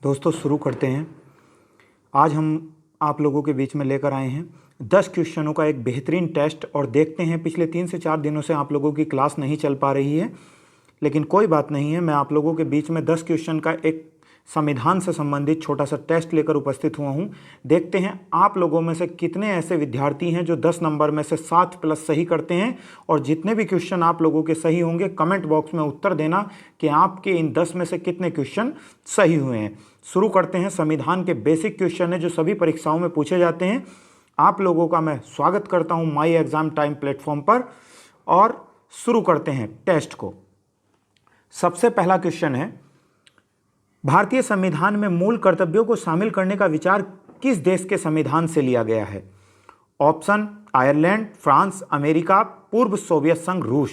दोस्तों शुरू करते हैं। आज हम आप लोगों के बीच में लेकर आए हैं 10 क्वेश्चनों का एक बेहतरीन टेस्ट और देखते हैं। पिछले 3 से 4 दिनों से आप लोगों की क्लास नहीं चल पा रही है, लेकिन कोई बात नहीं है। मैं आप लोगों के बीच में 10 क्वेश्चन का एक संविधान से संबंधित छोटा सा टेस्ट लेकर उपस्थित हुआ हूं। देखते हैं आप लोगों में से कितने ऐसे विद्यार्थी हैं जो 10 नंबर में से 7 प्लस सही करते हैं। और जितने भी क्वेश्चन आप लोगों के सही होंगे कमेंट बॉक्स में उत्तर देना कि आपके इन 10 में से कितने क्वेश्चन सही हुए हैं। शुरू करते हैं। संविधान के बेसिक क्वेश्चन है जो सभी परीक्षाओं में पूछे जाते हैं। आप लोगों का मैं स्वागत करता हूं माई एग्जाम टाइम प्लेटफॉर्म पर और शुरू करते हैं टेस्ट को। सबसे पहला क्वेश्चन है, भारतीय संविधान में मूल कर्तव्यों को शामिल करने का विचार किस देश के संविधान से लिया गया है? ऑप्शन आयरलैंड, फ्रांस, अमेरिका, पूर्व सोवियत संघ, रूस।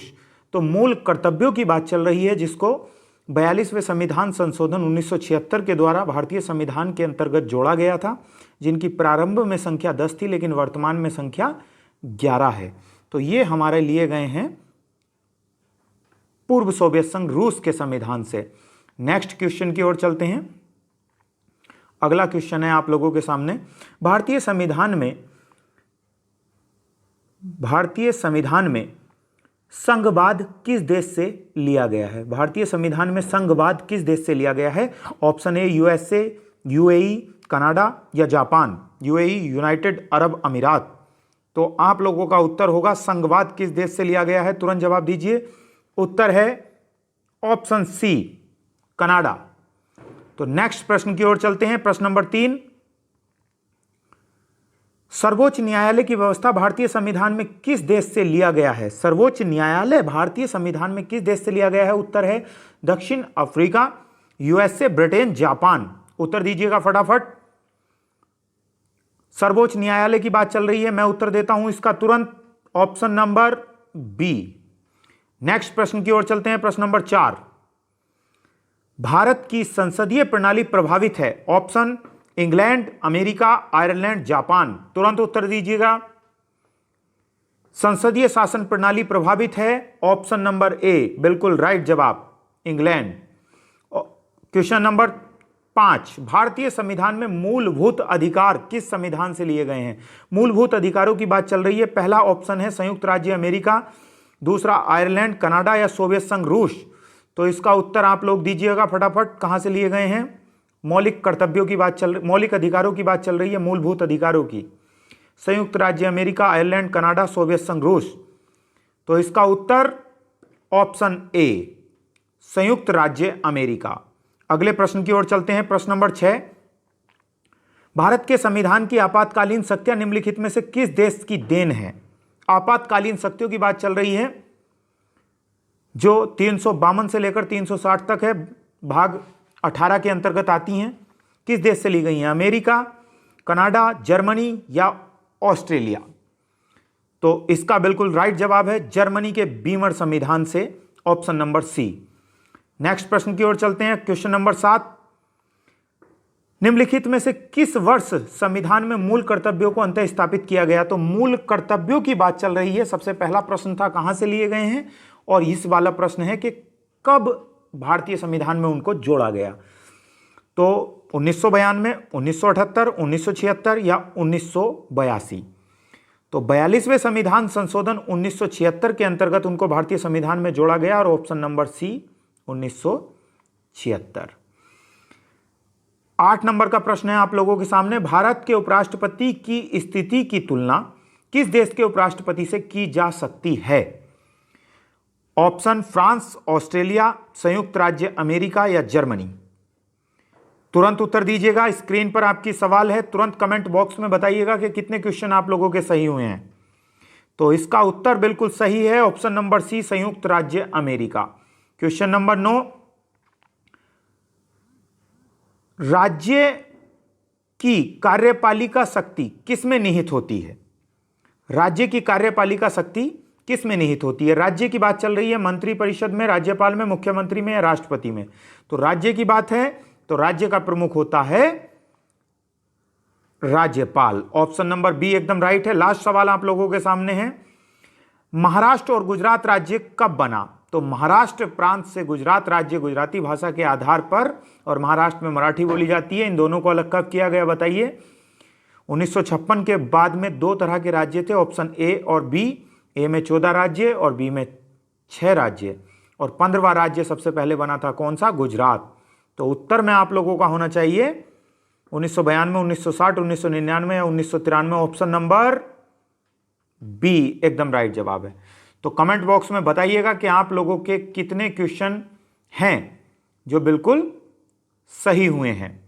तो मूल कर्तव्यों की बात चल रही है जिसको 42वें संविधान संशोधन 1976 के द्वारा भारतीय संविधान के अंतर्गत जोड़ा गया था, जिनकी प्रारंभ में संख्या 10 थी लेकिन वर्तमान में संख्या 11 है। तो ये हमारे लिए गए हैं पूर्व सोवियत संघ रूस के संविधान से। नेक्स्ट क्वेश्चन की ओर चलते हैं। अगला क्वेश्चन है आप लोगों के सामने, भारतीय संविधान में संघवाद किस देश से लिया गया है? भारतीय संविधान में संघवाद किस देश से लिया गया है? Option A USA, UAE, Canada या जापान। यूएई यूनाइटेड अरब अमीरात। तो आप लोगों का उत्तर होगा संघवाद किस देश से लिया गया है? तुरंत जवाब दीजिए। उत्तर है ऑप्शन सी, कनाडा। तो नेक्स्ट प्रश्न की ओर चलते हैं। प्रश्न नंबर 3, सर्वोच्च न्यायालय की व्यवस्था भारतीय संविधान में किस देश से लिया गया है? सर्वोच्च न्यायालय भारतीय संविधान में किस देश से लिया गया है? उत्तर है दक्षिण अफ्रीका, यूएसए, ब्रिटेन, जापान। उत्तर दीजिएगा फटाफट। सर्वोच्च न्यायालय की बात चल रही है, मैं उत्तर देता हूं इसका तुरंत, ऑप्शन नंबर बी। नेक्स्ट प्रश्न की ओर चलते हैं। प्रश्न नंबर 4, भारत की संसदीय प्रणाली प्रभावित है? Option England, America, Ireland, Japan. तुरंत उत्तर दीजिएगा। संसदीय शासन प्रणाली प्रभावित है, ऑप्शन नंबर ए, बिल्कुल राइट जवाब, इंग्लैंड। क्वेश्चन नंबर 5, भारतीय संविधान में मूलभूत अधिकार किस संविधान से लिए गए हैं? मूलभूत अधिकारों की बात चल रही है। पहला ऑप्शन है संयुक्त राज्य अमेरिका, दूसरा आयरलैंड, कनाडा या सोवियत संघ रूस। तो इसका उत्तर आप लोग दीजिएगा फटाफट, कहां से लिए गए हैं? मौलिक कर्तव्यों की बात मौलिक अधिकारों की बात चल रही है, मूलभूत अधिकारों की। संयुक्त राज्य अमेरिका, आयरलैंड, कनाडा, सोवियत संघ रूस। तो इसका उत्तर ऑप्शन ए, संयुक्त राज्य अमेरिका। अगले प्रश्न की ओर चलते हैं। प्रश्न नंबर 6, भारत के संविधान की आपातकालीन शक्तियां निम्नलिखित में से किस देश की देन है? आपातकालीन शक्तियों की बात चल रही है जो 352 से लेकर 360 तक है, भाग 18 के अंतर्गत आती हैं। किस देश से ली गई हैं? अमेरिका, कनाडा, जर्मनी या ऑस्ट्रेलिया। तो इसका बिल्कुल राइट जवाब है जर्मनी के बीमर संविधान से, ऑप्शन नंबर सी। नेक्स्ट प्रश्न की ओर चलते हैं। क्वेश्चन नंबर 7, निम्नलिखित में से किस वर्ष संविधान में मूल कर्तव्यों को अंतः स्थापित किया गया? तो मूल कर्तव्यों की बात चल रही है। सबसे पहला प्रश्न था कहां से लिए गए हैं, और इस वाला प्रश्न है कि कब भारतीय संविधान में उनको जोड़ा गया। तो 1992, 1978, 1976 या 1982। तो 42वें संविधान संशोधन 1976 के अंतर्गत उनको भारतीय संविधान में जोड़ा गया, और ऑप्शन नंबर सी 1976। 8 नंबर का प्रश्न है आप लोगों के सामने, भारत के उपराष्ट्रपति की स्थिति की तुलना किस देश के उपराष्ट्रपति से की जा सकती है? ऑप्शन फ्रांस, ऑस्ट्रेलिया, संयुक्त राज्य अमेरिका या जर्मनी। तुरंत उत्तर दीजिएगा। स्क्रीन पर आपकी सवाल है, तुरंत कमेंट बॉक्स में बताइएगा कि कितने क्वेश्चन आप लोगों के सही हुए हैं। तो इसका उत्तर बिल्कुल सही है, ऑप्शन नंबर सी, संयुक्त राज्य अमेरिका। क्वेश्चन नंबर 9, राज्य की कार्यपालिका शक्ति किसमें निहित होती है? राज्य की कार्यपालिका शक्ति किस में निहित होती है? राज्य की बात चल रही है, मंत्री परिषद में, राज्यपाल में, मुख्यमंत्री में या राष्ट्रपति में। तो राज्य की बात है तो राज्य का प्रमुख होता है राज्यपाल। ऑप्शन नंबर बी एकदम राइट है। लास्ट सवाल आप लोगों के सामने है, महाराष्ट्र और गुजरात राज्य कब बना? तो महाराष्ट्र प्रांत से गुजरात राज्य गुजराती भाषा के आधार पर, और महाराष्ट्र में मराठी बोली जाती है, इन दोनों को अलग कब किया गया बताइए। 1956 के बाद में दो तरह के राज्य थे, ऑप्शन ए और बी। ए में 14 राज्य और बी में 6 राज्य, और 15वां राज्य सबसे पहले बना था कौन सा? गुजरात। तो उत्तर में आप लोगों का होना चाहिए 1992, 1960, 1999 या 1993, ऑप्शन नंबर बी एकदम राइट जवाब है। तो कमेंट बॉक्स में बताइएगा कि आप लोगों के कितने क्वेश्चन हैं जो बिल्कुल सही हुए हैं।